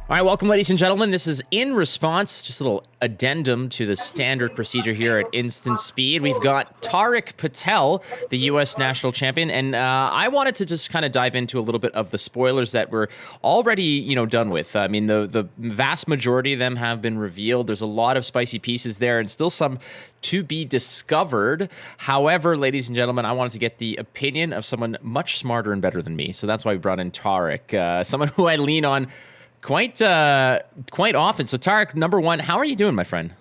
All right, welcome, ladies and gentlemen. This is in response, just a little addendum to the standard procedure here at Instant Speed. We've got Tariq Patel, the U.S. national champion, and I wanted to just kind of dive into a little bit of the spoilers that we're already, done with. I mean, the vast majority of them have been revealed. There's a lot of spicy pieces there, and still some to be discovered. However, ladies and gentlemen, I wanted to get the opinion of someone much smarter and better than me, so that's why we brought in Tariq, someone who I lean on quite often. So Tariq, number one, how are you doing, my friend?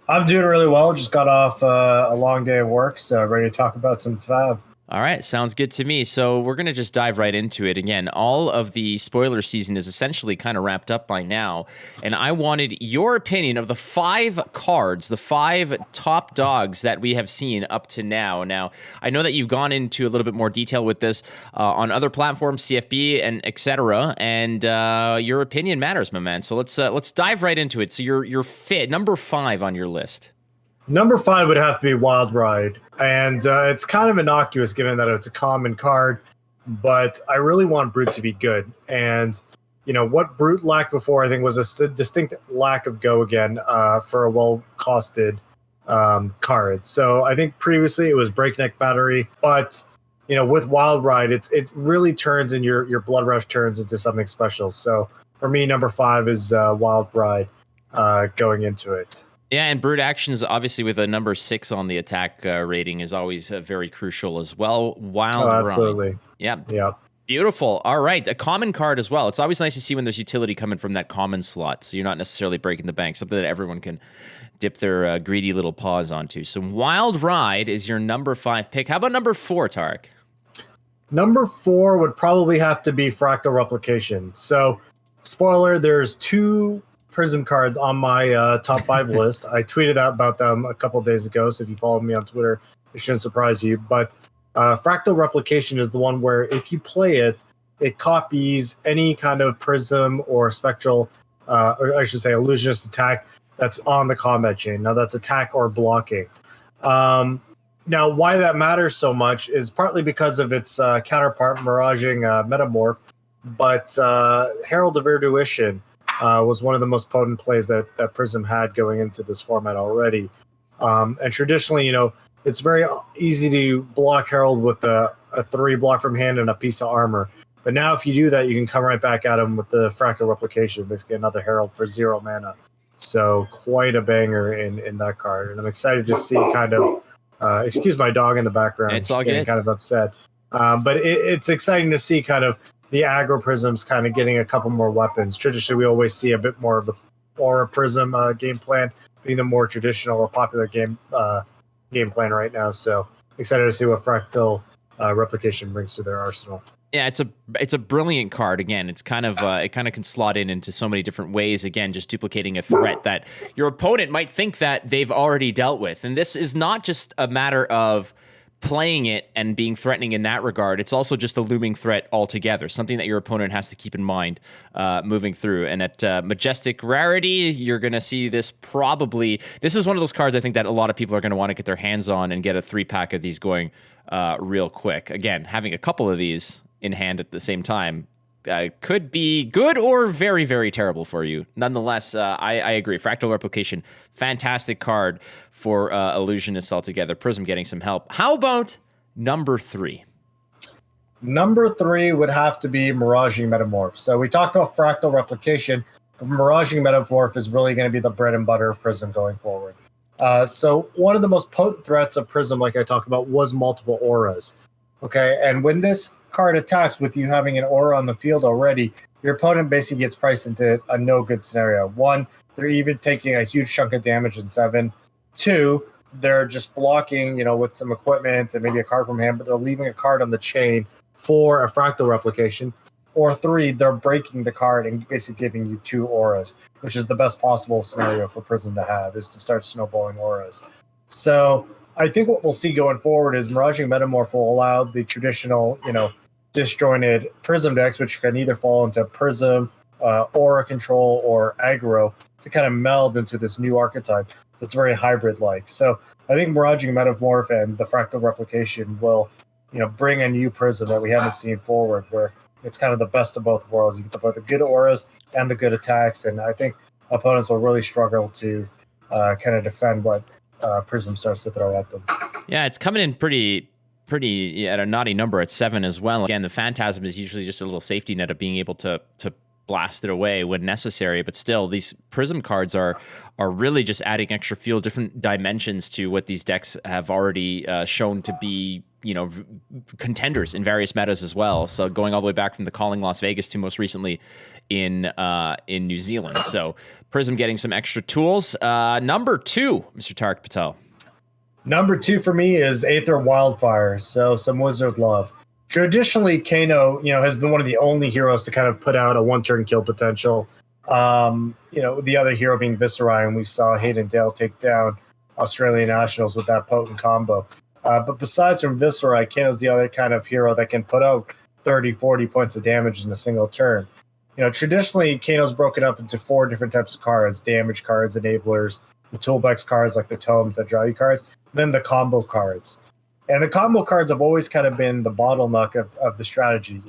I'm doing really well. Just got off a long day of work, so ready to talk about some FAB. All right, sounds good to me. So we're going to just dive right into it. Again, all of the spoiler season is essentially kind of wrapped up by now, and I wanted your opinion of the 5 cards, the 5 top dogs that we have seen up to now. Now, I know that you've gone into a little bit more detail with this on other platforms, CFB and etc., and your opinion matters, my man. So let's dive right into it. So your fit number 5 on your list. Number 5 would have to be Wild Ride, and it's kind of innocuous given that it's a common card, but I really want Brute to be good. And, what Brute lacked before, I think, was a distinct lack of go again for a well-costed card. So I think previously it was Breakneck Battery, but, with Wild Ride, it really turns and your Blood Rush turns into something special. So for me, number 5 is Wild Ride going into it. Yeah, and Brute Actions, obviously, with a number 6 on the attack rating, is always very crucial as well. Absolutely. Yeah. Beautiful. All right, a common card as well. It's always nice to see when there's utility coming from that common slot, so you're not necessarily breaking the bank, something that everyone can dip their greedy little paws onto. So Wild Ride is your number 5 pick. How about number 4, Tariq? Number 4 would probably have to be Fractal Replication. So, spoiler, there's 2 Prism cards on my top 5 list. I tweeted out about them a couple days ago, so if you follow me on Twitter, it shouldn't surprise you. But Fractal Replication is the one where if you play it, it copies any kind of Prism or Spectral, or I should say Illusionist attack that's on the combat chain. Now that's attack or blocking. Now why that matters so much is partly because of its counterpart, Miraging Metamorph, but Herald of Intuition was one of the most potent plays that Prism had going into this format already. And traditionally, it's very easy to block Herald with a 3 block from hand and a piece of armor. But now if you do that, you can come right back at him with the Fractal Replication, basically another Herald for 0 mana. So quite a banger in that card. And I'm excited to see kind of, excuse my dog in the background. It's all good. Kind of upset. But it's exciting to see kind of the aggro Prisms kind of getting a couple more weapons. Traditionally, we always see a bit more of the Aura Prism game plan being the more traditional or popular game plan right now. So excited to see what Fractal Replication brings to their arsenal. Yeah, it's a brilliant card. Again, it's kind of it kind of can slot into so many different ways. Again, just duplicating a threat that your opponent might think that they've already dealt with. And this is not just a matter of playing it and being threatening in that regard. It's also just a looming threat altogether, something that your opponent has to keep in mind moving through. And at Majestic Rarity, you're going to see this probably. This is one of those cards I think that a lot of people are going to want to get their hands on and get a 3-pack of these going real quick. Again, having a couple of these in hand at the same time could be good or very, very terrible for you. Nonetheless, I agree. Fractal Replication, fantastic card for Illusionists altogether. Prism getting some help. How about number 3? Number 3 would have to be Miraging Metamorph. So we talked about Fractal Replication, but Miraging Metamorph is really going to be the bread and butter of Prism going forward. So one of the most potent threats of Prism, like I talked about, was multiple auras. Okay, and when this card attacks with you having an aura on the field already, your opponent basically gets priced into a no-good scenario. 1, they're even taking a huge chunk of damage in 7. 2, they're just blocking, with some equipment and maybe a card from hand, but they're leaving a card on the chain for a Fractal Replication. Or 3, they're breaking the card and basically giving you 2 auras, which is the best possible scenario for Prism to have, is to start snowballing auras. So I think what we'll see going forward is Miraging Metamorph will allow the traditional, disjointed Prism decks, which can either fall into Prism, Aura Control, or Aggro, to kind of meld into this new archetype that's very hybrid-like. So I think Miraging Metamorph and the Fractal Replication will, bring a new Prism that we haven't seen forward, where it's kind of the best of both worlds. You get both the good auras and the good attacks, and I think opponents will really struggle to kind of defend what Prism starts to throw at them. Yeah, it's coming in pretty at a naughty number at 7 as well. Again, the Phantasm is usually just a little safety net of being able to blast it away when necessary, but still these Prism cards are really just adding extra fuel, different dimensions to what these decks have already shown to be, contenders in various metas as well. So going all the way back from the Calling Las Vegas to most recently in New Zealand. So Prism getting some extra tools. Number 2, Mr. Tariq Patel. Number 2 for me is Aether Wildfire, so some wizard love. Traditionally, Kano, has been one of the only heroes to kind of put out a one-turn kill potential. The other hero being Viserai, and we saw Hayden Dale take down Australian Nationals with that potent combo. But besides from Viserai, Kano's the other kind of hero that can put out 30, 40 points of damage in a single turn. Traditionally, Kano's broken up into 4 different types of cards: damage cards, enablers, the toolbox cards like the tomes that draw you cards, then the combo cards. And the combo cards have always kind of been the bottleneck of the strategy.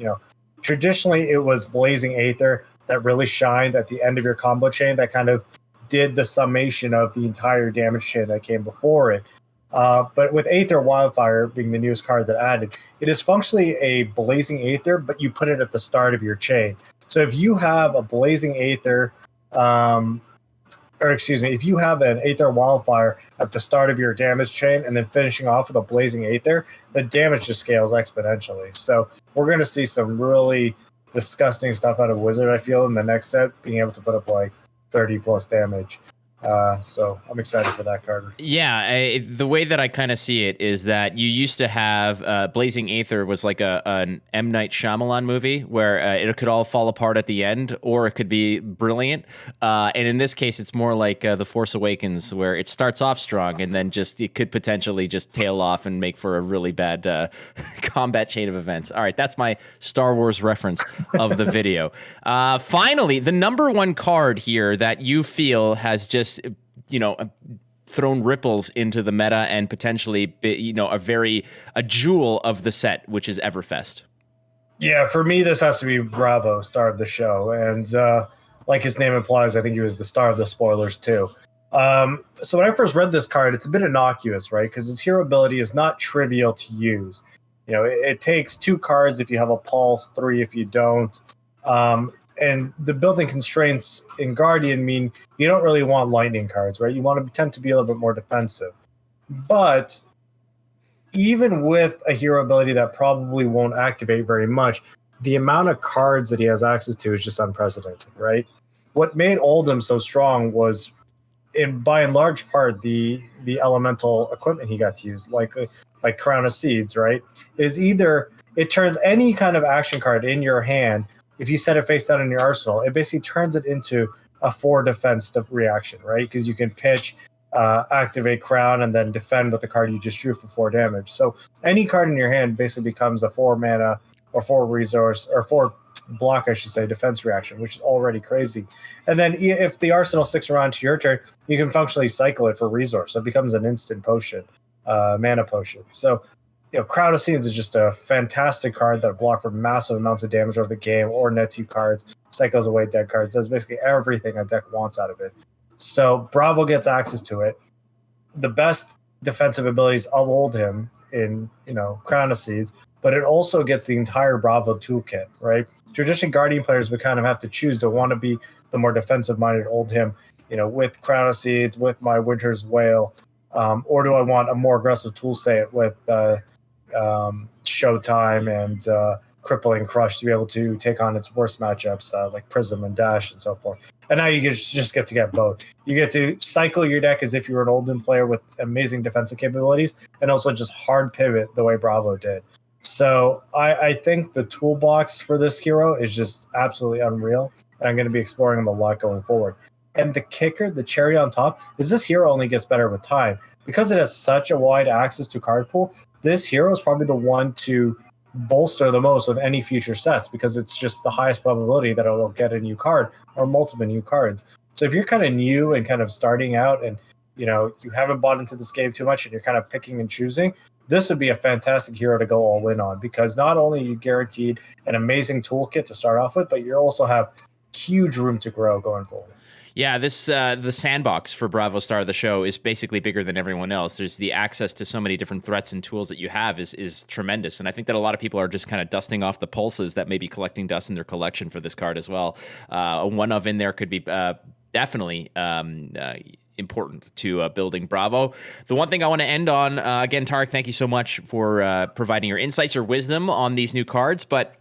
Traditionally, it was Blazing Aether that really shined at the end of your combo chain that kind of did the summation of the entire damage chain that came before it. But with Aether Wildfire being the newest card that added, it is functionally a Blazing Aether, but you put it at the start of your chain. So if you have a Blazing Aether, if you have an Aether Wildfire at the start of your damage chain and then finishing off with a Blazing Aether, the damage just scales exponentially. So we're going to see some really disgusting stuff out of Wizard, I feel, in the next set, being able to put up like 30 plus damage. So I'm excited for that card. Yeah, the way that I kind of see it is that you used to have Blazing Aether was like an M. Night Shyamalan movie where it could all fall apart at the end, or it could be brilliant. And in this case, it's more like The Force Awakens, where it starts off strong and then it could potentially just tail off and make for a really bad combat chain of events. All right, that's my Star Wars reference of the video. Finally, the number 1 card here that you feel has just thrown ripples into the meta and potentially a jewel of the set, which is Everfest. Yeah, for me, this has to be Bravo, star of the show. And like his name implies, I think he was the star of the spoilers too. So when I first read this card, it's a bit innocuous, right? Because his hero ability is not trivial to use. It takes 2 cards if you have a pulse, 3 if you don't. And the building constraints in Guardian mean you don't really want lightning cards, right? You want to tend to be a little bit more defensive. But even with a hero ability that probably won't activate very much, the amount of cards that he has access to is just unprecedented, right? What made Oldham so strong was, by and large part, the elemental equipment he got to use, like Crown of Seeds, right? Is either it turns any kind of action card in your hand. If you set it face down in your arsenal, it basically turns it into a 4 defense reaction, right? Because you can pitch, activate Crown, and then defend with the card you just drew for 4 damage. So any card in your hand basically becomes a 4 mana or 4 resource or 4 block, I should say, defense reaction, which is already crazy. And then if the arsenal sticks around to your turn, you can functionally cycle it for resource. So it becomes an instant potion, mana potion. So Crown of Seeds is just a fantastic card that block for massive amounts of damage over the game, or nets you cards, cycles away dead cards, does basically everything a deck wants out of it. So Bravo gets access to it. The best defensive abilities of Oldhim in Crown of Seeds, but it also gets the entire Bravo toolkit, right? Traditional Guardian players would kind of have to choose to want to be the more defensive-minded Oldhim, with Crown of Seeds, with my Winter's Wail, or do I want a more aggressive tool set with Showtime and Crippling Crush to be able to take on its worst matchups like Prism and Dash and so forth. And now you just get to get both. You get to cycle your deck as if you were an Oldhim player with amazing defensive capabilities, and also just hard pivot the way Bravo did. So I think the toolbox for this hero is just absolutely unreal, and I'm going to be exploring them a lot going forward. And the kicker, the cherry on top, is this hero only gets better with time. Because it has such a wide access to card pool, this hero is probably the one to bolster the most with any future sets, because it's just the highest probability that it will get a new card or multiple new cards. So if you're kind of new and kind of starting out and you haven't bought into this game too much and you're kind of picking and choosing, this would be a fantastic hero to go all in on, because not only are you guaranteed an amazing toolkit to start off with, but you also have huge room to grow going forward. Yeah, this the sandbox for Bravo Star of the Show is basically bigger than everyone else. There's the access to so many different threats and tools that you have is tremendous, and I think that a lot of people are just kind of dusting off the pulses that may be collecting dust in their collection for this card as well. One of in there could be definitely important to building Bravo. The one thing I want to end on, again, Tariq, thank you so much for providing your insights or wisdom on these new cards, but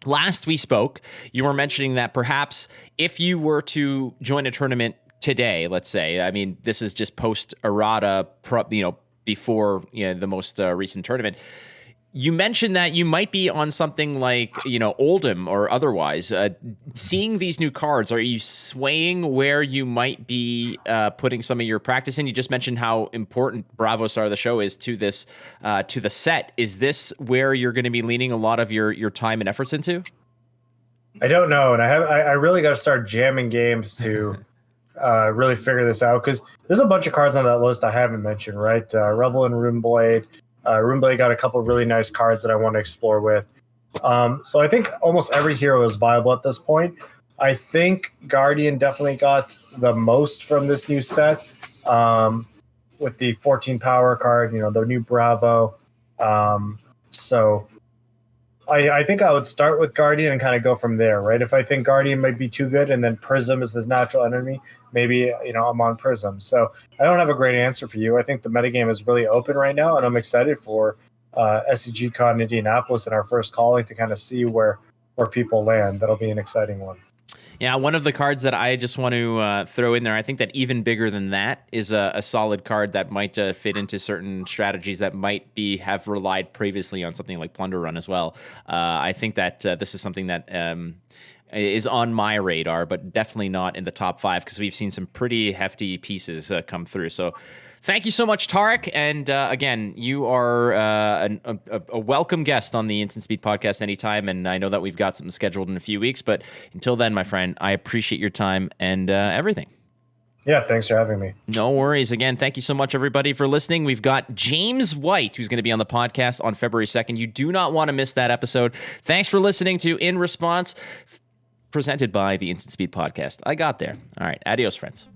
last we spoke, you were mentioning that perhaps if you were to join a tournament today, let's say, I mean, this is just post errata, before the most recent tournament. You mentioned that you might be on something like, Oldham or otherwise. Seeing these new cards, are you swaying where you might be putting some of your practice in? You just mentioned how important Bravo Star of the Show is to this, to the set. Is this where you're going to be leaning a lot of your time and efforts into? I don't know, and I really got to start jamming games to really figure this out, because there's a bunch of cards on that list I haven't mentioned, right? Revel and Runeblade. Runeblade got a couple of really nice cards that I want to explore with. So I think almost every hero is viable at this point. I think Guardian definitely got the most from this new set, with the 14 power card, the new Bravo. So I think I would start with Guardian and kind of go from there, right? If I think Guardian might be too good and then Prism is this natural enemy, maybe, I'm on Prism. So I don't have a great answer for you. I think the metagame is really open right now, and I'm excited for SCG Con Indianapolis in our first calling to kind of see where people land. That'll be an exciting one. Yeah, one of the cards that I just want to throw in there, I think that even bigger than that is a solid card that might fit into certain strategies that might have relied previously on something like Plunder Run as well. I think that this is something that is on my radar, but definitely not in the top 5, because we've seen some pretty hefty pieces come through. So thank you so much, Tariq. And again, you are a welcome guest on the Instant Speed podcast anytime. And I know that we've got something scheduled in a few weeks. But until then, my friend, I appreciate your time and everything. Yeah, thanks for having me. No worries. Again, thank you so much, everybody, for listening. We've got James White, who's going to be on the podcast on February 2nd. You do not want to miss that episode. Thanks for listening to In Response, presented by the Instant Speed podcast. I got there. All right. Adios, friends.